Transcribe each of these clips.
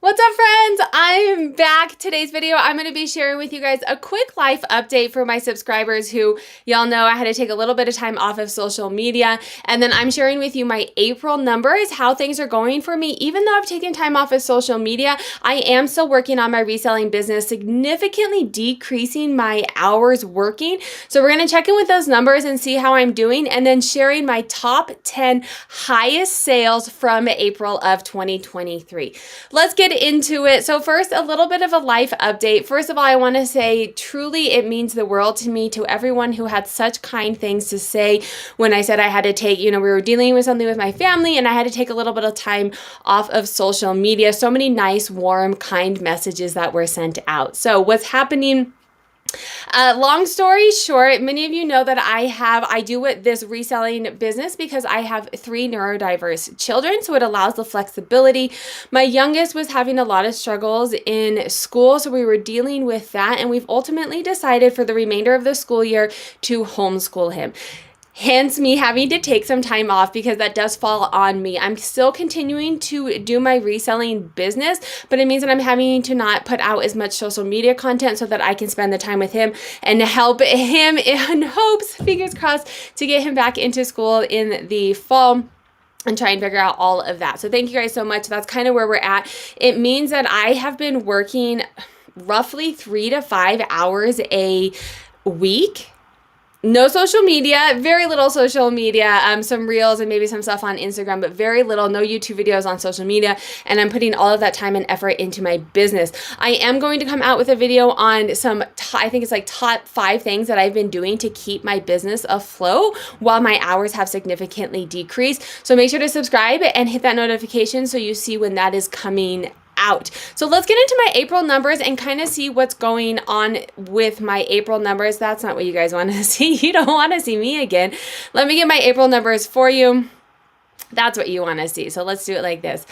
What's up, friends? I'm back. Today's video, I'm going to be sharing with you guys a quick life update for my subscribers who, y'all know I had to take a little bit of time off of social media. And then I'm sharing with you my April numbers, how things are going for me. Even though I've taken time off of social media, I am still working on my reselling business, significantly decreasing my hours working. So we're going to check in with those numbers and see how I'm doing, and then sharing my top 10 highest sales from April of 2023. Let's get into it. So first, a little bit of a life update. First of all, I want to say truly it means the world to me, to everyone who had such kind things to say when I said I had to take, we were dealing with something with my family and I had to take a little bit of time off of social media. So many nice, warm, kind messages that were sent out. So what's happening? Long story short, many of you know that I do this reselling business because I have 3 neurodiverse children, so it allows the flexibility. My youngest was having a lot of struggles in school, so we were dealing with that, and we've ultimately decided for the remainder of the school year to homeschool him. Hence me having to take some time off because that does fall on me. I'm still continuing to do my reselling business, but it means that I'm having to not put out as much social media content so that I can spend the time with him and help him in hopes, fingers crossed, to get him back into school in the fall and try and figure out all of that. So thank you guys so much. That's kind of where we're at. It means that I have been working roughly 3 to 5 hours a week. No social media, very little social media, some reels and maybe some stuff on Instagram, but very little, no YouTube videos on social media. And I'm putting all of that time and effort into my business. I am going to come out with a video on some, I think it's like top 5 things that I've been doing to keep my business afloat while my hours have significantly decreased. So make sure to subscribe and hit that notification so you see when that is coming out. So let's get into my April numbers and kind of see what's going on with my April numbers. That's not what you guys want to see. You don't want to see me again. Let me get my April numbers for you. That's what you want to see. So let's do it like this.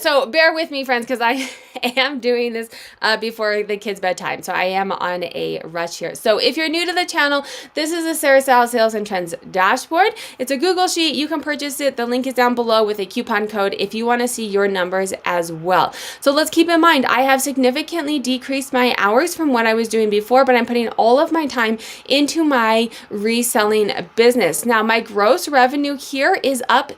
So bear with me, friends, because I am doing this before the kids' bedtime. So I am on a rush here. So if you're new to the channel, this is the Sarah Style Sales and Trends dashboard. It's a Google sheet. You can purchase it. The link is down below with a coupon code if you want to see your numbers as well. So let's keep in mind, I have significantly decreased my hours from what I was doing before, but I'm putting all of my time into my reselling business. Now, my gross revenue here is up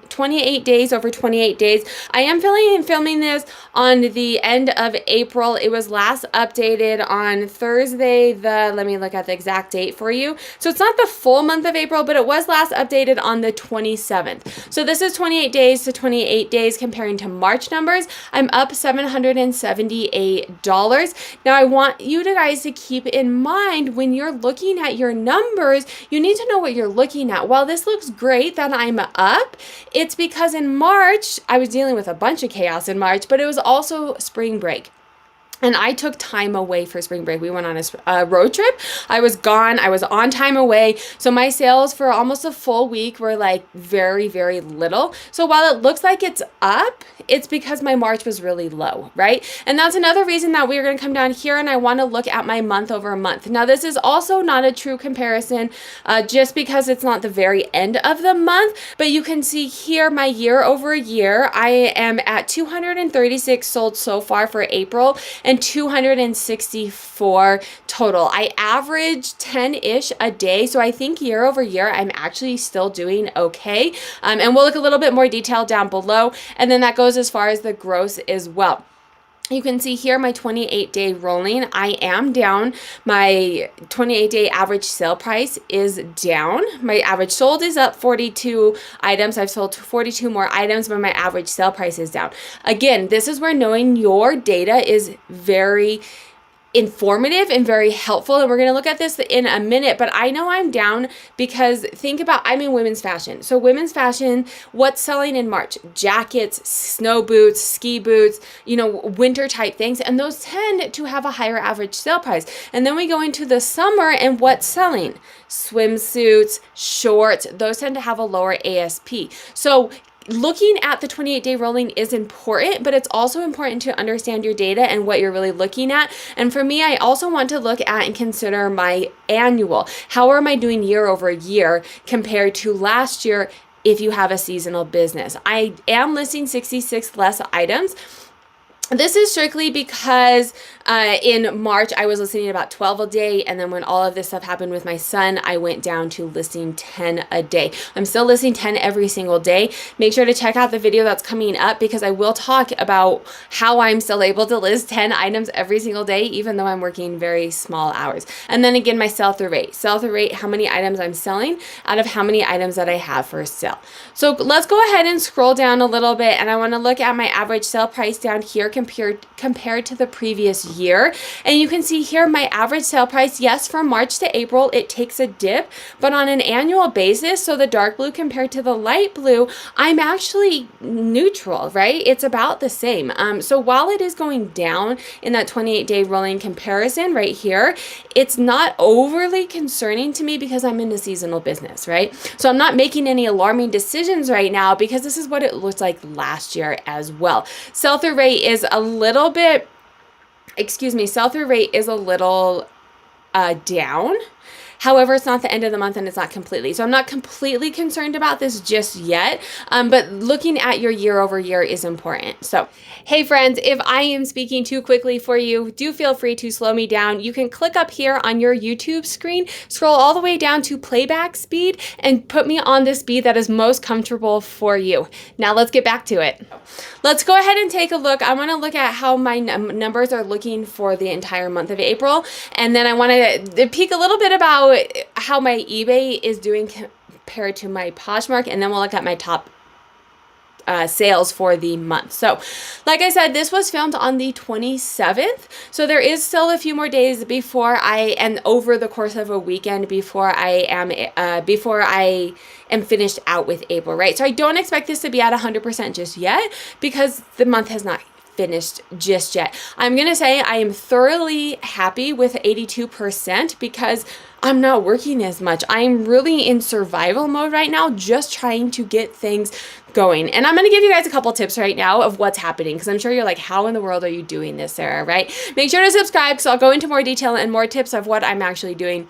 28 days over 28 days. I am filming this on the end of April. It was last updated on Thursday, let me look at the exact date for you. So it's not the full month of April, but it was last updated on the 27th. So this is 28 days to 28 days comparing to March numbers. I'm up $778. Now I want you guys to keep in mind when you're looking at your numbers, you need to know what you're looking at. While this looks great that I'm up, it's because in March, I was dealing with a bunch of chaos in March, but it was also spring break. And I took time away for spring break. We went on a road trip. I was gone. I was on time away. So my sales for almost a full week were like very, very little. So while it looks like it's up, it's because my March was really low, right? And that's another reason that we're going to come down here and I want to look at my month over month. Now, this is also not a true comparison just because it's not the very end of the month, but you can see here my year over year, I am at 236 sold so far for April and 264 total. I average 10-ish a day. So I think year over year, I'm actually still doing okay. And we'll look a little bit more detail down below. And then that goes as far as the gross as well. You can see here my 28-day rolling. I am down. My 28-day average sale price is down. My average sold is up 42 items. I've sold 42 more items, but my average sale price is down. Again, this is where knowing your data is very informative and very helpful, and we're going to look at this in a minute, but I know I'm down because think about, I'm in women's fashion. So women's fashion, what's selling in March? Jackets, snow boots, ski boots, winter type things, and those tend to have a higher average sale price. And then we go into the summer and what's selling? Swimsuits, shorts, those tend to have a lower ASP. So looking at the 28-day rolling is important, but it's also important to understand your data and what you're really looking at. And for me, I also want to look at and consider my annual. How am I doing year over year compared to last year if you have a seasonal business? I am listing 66 less items. This is strictly because in March, I was listing about 12 a day. And then when all of this stuff happened with my son, I went down to listing 10 a day. I'm still listing 10 every single day. Make sure to check out the video that's coming up because I will talk about how I'm still able to list 10 items every single day, even though I'm working very small hours. And then again, my sell-through rate. Sell-through rate, how many items I'm selling out of how many items that I have for sale. So let's go ahead and scroll down a little bit. And I want to look at my average sale price down here compared to the previous year. And you can see here my average sale price, yes, from March to April, it takes a dip, but on an annual basis, so the dark blue compared to the light blue, I'm actually neutral, right? It's about the same. So while it is going down in that 28-day rolling comparison right here, it's not overly concerning to me because I'm in a seasonal business, right? So I'm not making any alarming decisions right now because this is what it looked like last year as well. Sell-through rate is a little bit, sell-through rate is a little down. However, it's not the end of the month and it's not completely. So I'm not completely concerned about this just yet, but looking at your year over year is important. So, hey friends, if I am speaking too quickly for you, do feel free to slow me down. You can click up here on your YouTube screen, scroll all the way down to playback speed and put me on the speed that is most comfortable for you. Now let's get back to it. Let's go ahead and take a look. I want to look at how my numbers are looking for the entire month of April. And then I want to peek a little bit about how my eBay is doing compared to my Poshmark, and then we'll look at my top sales for the month. So like I said, this was filmed on the 27th. So there is still a few more days before and over the course of a weekend before I am finished out with April, right? So I don't expect this to be at 100% just yet because the month has not finished just yet. I'm going to say I am thoroughly happy with 82% because I'm not working as much. I'm really in survival mode right now, just trying to get things going. And I'm going to give you guys a couple tips right now of what's happening because I'm sure you're like, how in the world are you doing this, Sarah, right? Make sure to subscribe because I'll go into more detail and more tips of what I'm actually doing.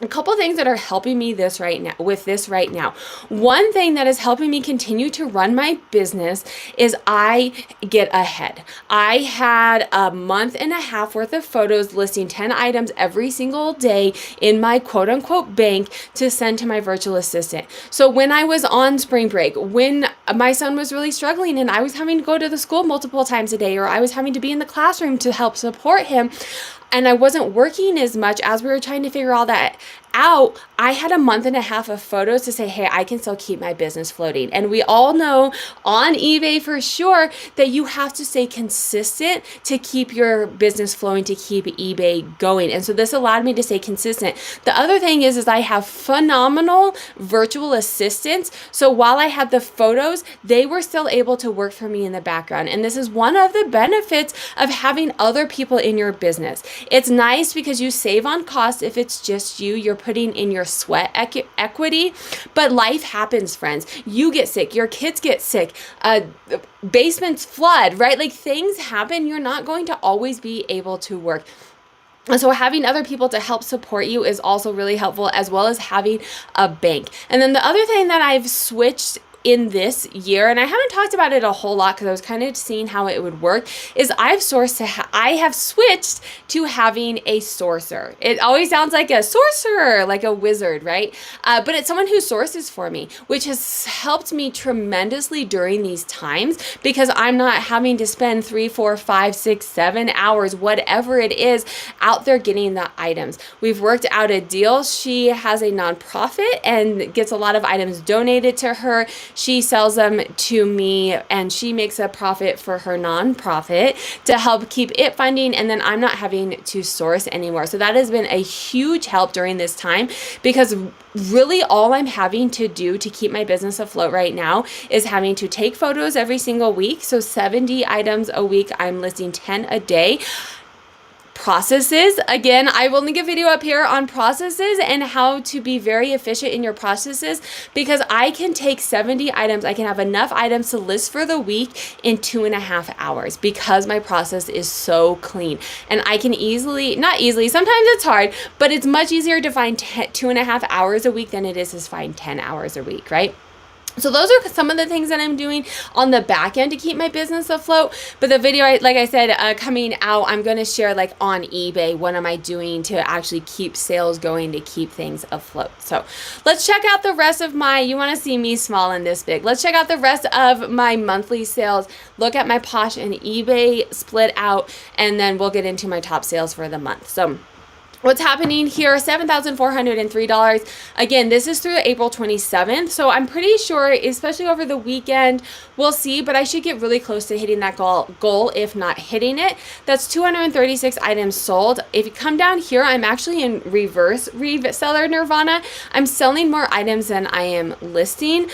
A couple things that are helping me with this right now. One thing that is helping me continue to run my business is I get ahead. I had a month and a half worth of photos listing 10 items every single day in my quote unquote bank to send to my virtual assistant. So when I was on spring break, when my son was really struggling and I was having to go to the school multiple times a day, or I was having to be in the classroom to help support him, and I wasn't working as much as we were trying to figure all that out, I had a month and a half of photos to say, hey, I can still keep my business floating. And we all know on eBay for sure that you have to stay consistent to keep your business flowing, to keep eBay going. And so this allowed me to stay consistent. The other thing is I have phenomenal virtual assistants. So while I had the photos, they were still able to work for me in the background. And this is one of the benefits of having other people in your business. It's nice because you save on cost if it's just you. You're putting in your sweat equity, but life happens, friends. You get sick, your kids get sick, basements flood, right? Like things happen. You're not going to always be able to work. And so having other people to help support you is also really helpful, as well as having a bank. And then the other thing that I've switched in this year, and I haven't talked about it a whole lot because I was kind of seeing how it would work, is I have switched to having a sourcer. It always sounds like a sorcerer, like a wizard, right? But it's someone who sources for me, which has helped me tremendously during these times because I'm not having to spend 3, 4, 5, 6, 7 hours, whatever it is, out there getting the items. We've worked out a deal. She has a nonprofit and gets a lot of items donated to her. She sells them to me and she makes a profit for her nonprofit to help keep it funding, and then I'm not having to source anymore. So that has been a huge help during this time because really all I'm having to do to keep my business afloat right now is having to take photos every single week. So 70 items a week, I'm listing 10 a day. Processes, again, I will link a video up here on processes and how to be very efficient in your processes, because I can take 70 items, I can have enough items to list for the week in 2.5 hours because my process is so clean. And I can not easily, sometimes it's hard, but it's much easier to find 2.5 hours a week than it is to find 10 hours a week, right? So those are some of the things that I'm doing on the back end to keep my business afloat. But the video, like I said, coming out, I'm going to share like on eBay, what am I doing to actually keep sales going, to keep things afloat. So let's check out the rest of my, you want to see me small and this big. Let's check out the rest of my monthly sales. Look at my Posh and eBay split out, and then we'll get into my top sales for the month. So what's happening here, $7,403. Again, this is through April 27th. So I'm pretty sure, especially over the weekend, we'll see, but I should get really close to hitting that goal, if not hitting it. That's 236 items sold. If you come down here, I'm actually in reverse reseller nirvana. I'm selling more items than I am listing.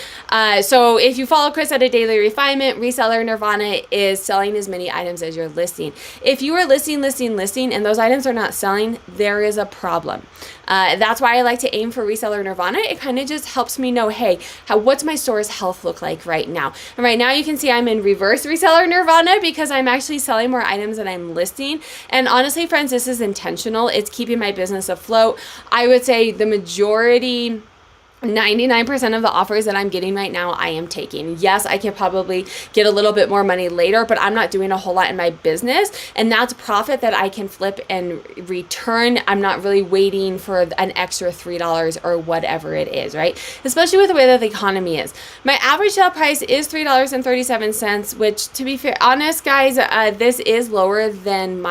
So if you follow Chris at A Daily Refinement, reseller nirvana is selling as many items as you're listing. If you are listing, and those items are not selling, there is a problem. That's why I like to aim for reseller nirvana. It kind of just helps me know, hey, what's my store's health look like right now? And right now you can see I'm in reverse reseller nirvana because I'm actually selling more items than I'm listing. And honestly, friends, this is intentional. It's keeping my business afloat. I would say the majority, 99% of the offers that I'm getting right now, I am taking. Yes, I can probably get a little bit more money later, but I'm not doing a whole lot in my business. And that's profit that I can flip and return. I'm not really waiting for an extra $3 or whatever it is, right? Especially with the way that the economy is. My average sale price is $3.37, which, to be fair, honest, guys, this is lower than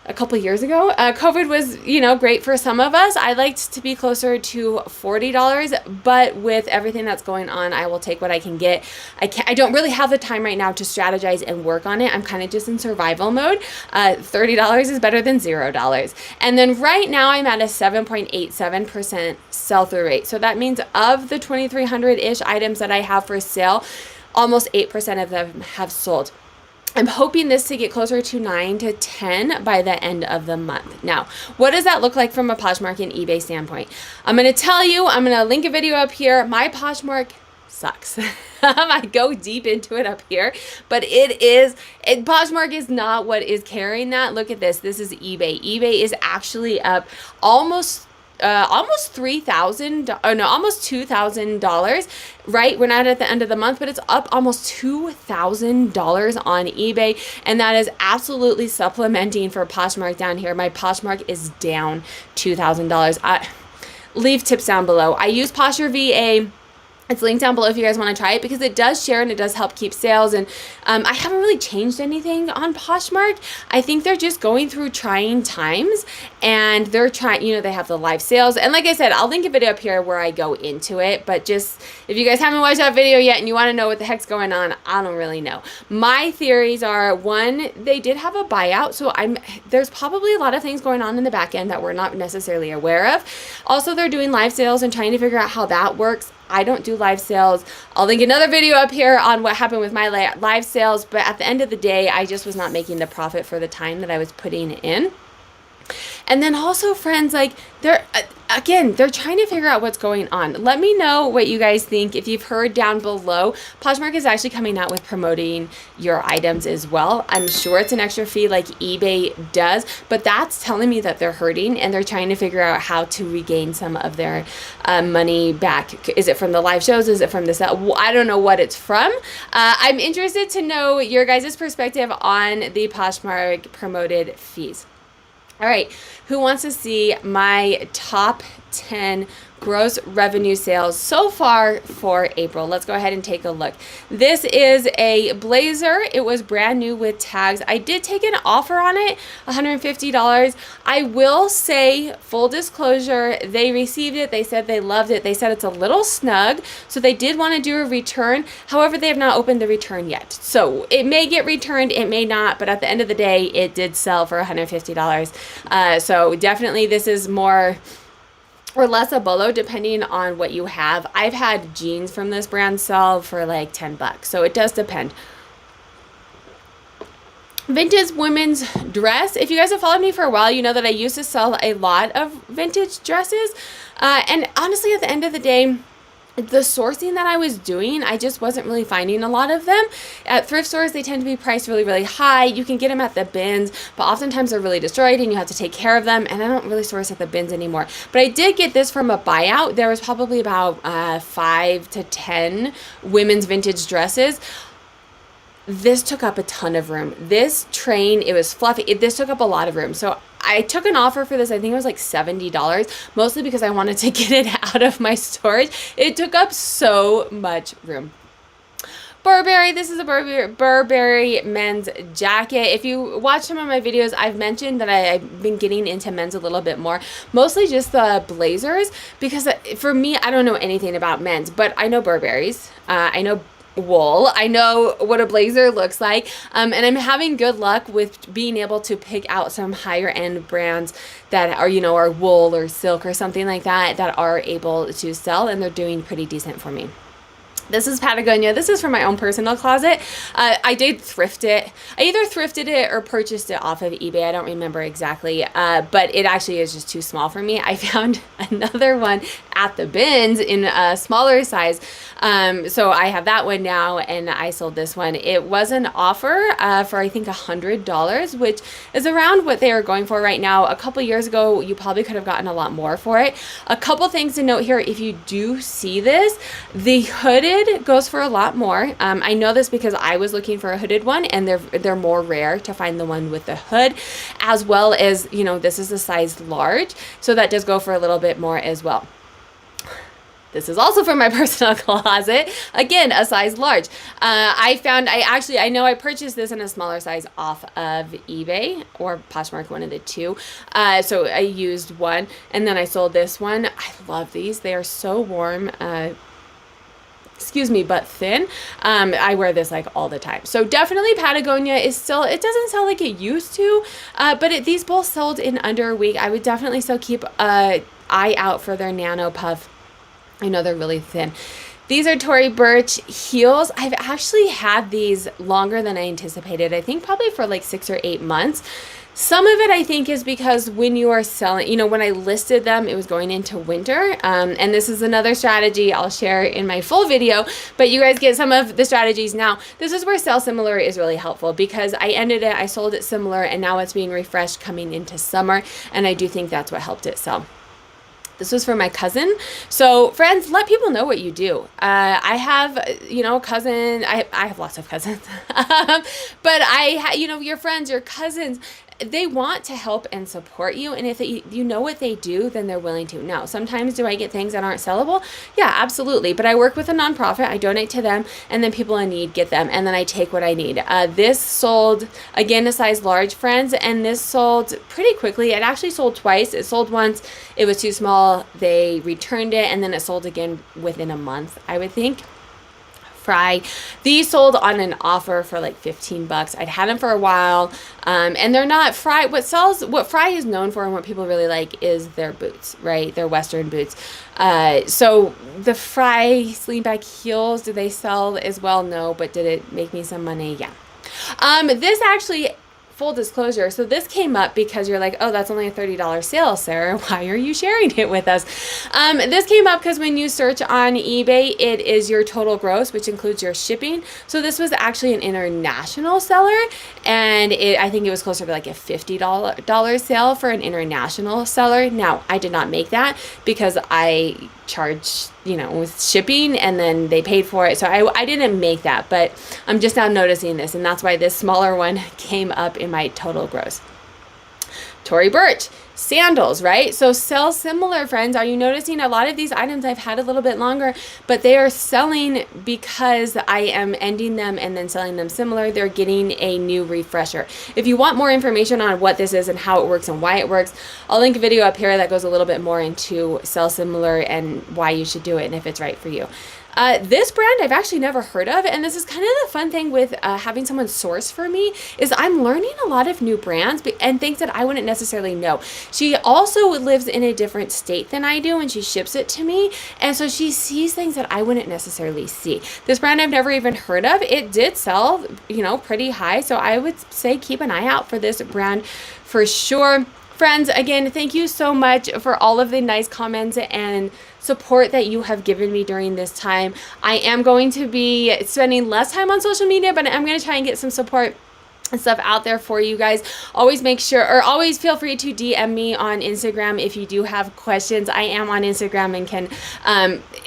a couple years ago. COVID was, great for some of us. I liked to be closer to $40, but with everything that's going on, I will take what I can get. I don't really have the time right now to strategize and work on it. I'm kind of just in survival mode. $30 is better than $0. And then right now I'm at a 7.87% sell-through rate. So that means of the 2,300-ish items that I have for sale, almost 8% of them have sold. I'm hoping this to get closer to 9 to 10 by the end of the month. Now, what does that look like from a Poshmark and eBay standpoint? I'm going to tell you, I'm going to link a video up here. My Poshmark sucks. I go deep into it up here, but Poshmark is not what is carrying that. Look at this. This is eBay. eBay is actually up almost $3,000, almost $2,000, right? We're not at the end of the month, but it's up almost $2,000 on eBay. And that is absolutely supplementing for Poshmark down here. My Poshmark is down $2,000. Leave tips down below. I use Posture VA. It's linked down below if you guys want to try it, because it does share and it does help keep sales. And I haven't really changed anything on Poshmark. I think they're just going through trying times, and they're trying, they have the live sales. And like I said, I'll link a video up here where I go into it. But just, if you guys haven't watched that video yet and you want to know what the heck's going on, I don't really know. My theories are, one, they did have a buyout. So there's probably a lot of things going on in the back end that we're not necessarily aware of. Also, they're doing live sales and trying to figure out how that works. I don't do live sales. I'll link another video up here on what happened with my live sales, but at the end of the day, I just was not making the profit for the time that I was putting in. And then also, friends, they're trying to figure out what's going on. Let me know what you guys think. If you've heard down below, Poshmark is actually coming out with promoting your items as well. I'm sure it's an extra fee like eBay does, but that's telling me that they're hurting and they're trying to figure out how to regain some of their money back. Is it from the live shows? Is it from the sale? I don't know what it's from. I'm interested to know your guys' perspective on the Poshmark promoted fees. All right, who wants to see my top 10 gross revenue sales so far for April? Let's go ahead and take a look. This is a blazer. It was brand new with tags. I did take an offer on it, $150. I will say, full disclosure, they received it. They said they loved it. They said it's a little snug, so they did want to do a return. However, they have not opened the return yet. So it may get returned, it may not, but at the end of the day, it did sell for $150. So definitely this is more or less a bolo depending on what you have. I've had jeans from this brand sell for like $10, so it does depend. Vintage women's dress. If you guys have followed me for a while, you know that I used to sell a lot of vintage dresses. And honestly, at the end of the day, the sourcing that I was doing, I just wasn't really finding a lot of them. At thrift stores, they tend to be priced really, really high. You can get them at the bins, but oftentimes they're really destroyed and you have to take care of them. And I don't really source at the bins anymore. But I did get this from a buyout. There was probably about 5 to 10 women's vintage dresses. This took up a ton of room. This train, it was fluffy. This took up a lot of room. So I took an offer for this. I think it was like $70, mostly because I wanted to get it out of my storage. It took up so much room. Burberry, this is a Burberry men's jacket. If you watch some of my videos, I've mentioned that I've been getting into men's a little bit more, mostly just the blazers, because for me, I don't know anything about men's, but I know Burberry's. I know wool. I know what a blazer looks like, and I'm having good luck with being able to pick out some higher end brands that are, you know, are wool or silk or something like that, that are able to sell, and they're doing pretty decent for me. This is Patagonia. This is from my own personal closet. I did thrift it. I either thrifted it or purchased it off of eBay. I don't remember exactly, but it actually is just too small for me. I found another one at the bins in a smaller size. So I have that one now, and I sold this one. It was an offer for I think $100, which is around what they are going for right now. A couple years ago, you probably could have gotten a lot more for it. A couple things to note here. If you do see this, the hooded goes for a lot more. I know this because I was looking for a hooded one, and they're more rare to find the one with the hood, as well as, you know, this is a size large, so that does go for a little bit more as well. This is also from my personal closet. Again, a size large. I know I purchased this in a smaller size off of eBay or Poshmark, one of the two. So I used one, and then I sold this one. I love these. They are so warm. Excuse me, but thin. I wear this like all the time. So definitely Patagonia is still, it doesn't sell like it used to, but these both sold in under a week. I would definitely still keep an eye out for their Nano Puff. I know they're really thin. These are Tory Burch heels. I've actually had these longer than I anticipated. I think probably for like 6 or 8 months. Some of it I think is because when you are selling, you know, when I listed them, it was going into winter. And this is another strategy I'll share in my full video, but you guys get some of the strategies now. This is where sell similar is really helpful, because I sold it similar, and now it's being refreshed coming into summer. And I do think that's what helped it sell. This was for my cousin. So friends, let people know what you do. I have, you know, cousin, I have lots of cousins, but you know, your friends, your cousins, they want to help and support you. And if you know what they do, then they're willing to. Now, sometimes do I get things that aren't sellable? Yeah, absolutely. But I work with a nonprofit. I donate to them, and then people in need get them, and then I take what I need. This sold, again, a size large, friends, and this sold pretty quickly. It actually sold twice. It sold once. It was too small. They returned it, and then it sold again within a month, I would think. Fry. These sold on an offer for like $15. I'd had them for a while, and they're not Fry. What Fry is known for and what people really like is their boots, right? Their Western boots. So the Fry slingback heels, do they sell as well? No, but did it make me some money? Yeah. This actually, full disclosure, so this came up because you're like, oh, that's only a $30 sale, Sarah. Why are you sharing it with us? This came up because when you search on eBay, it is your total gross, which includes your shipping. So this was actually an international seller, and I think it was closer to like a $50 sale for an international seller. Now, I did not make that because I charged, you know, with shipping, and then they paid for it. So I didn't make that, but I'm just now noticing this, and that's why this smaller one came up in my total gross. Tory Burch, sandals, right? So sell similar, friends. Are you noticing a lot of these items I've had a little bit longer, but they are selling because I am ending them and then selling them similar. They're getting a new refresher. If you want more information on what this is and how it works and why it works, I'll link a video up here that goes a little bit more into sell similar and why you should do it and if it's right for you. This brand I've actually never heard of, and this is kind of the fun thing with having someone source for me, is I'm learning a lot of new brands and things that I wouldn't necessarily know. She also lives in a different state than I do, and she ships it to me, and so she sees things that I wouldn't necessarily see. This brand I've never even heard of. It did sell, you know, pretty high, so I would say keep an eye out for this brand for sure. Friends, again, thank you so much for all of the nice comments and support that you have given me during this time. I am going to be spending less time on social media, but I'm going to try and get some support and stuff out there for you guys. Always make sure, or always feel free to DM me on Instagram if you do have questions. I am on Instagram and can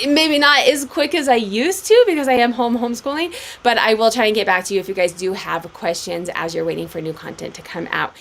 maybe not as quick as I used to because I am homeschooling, but I will try and get back to you if you guys do have questions as you're waiting for new content to come out.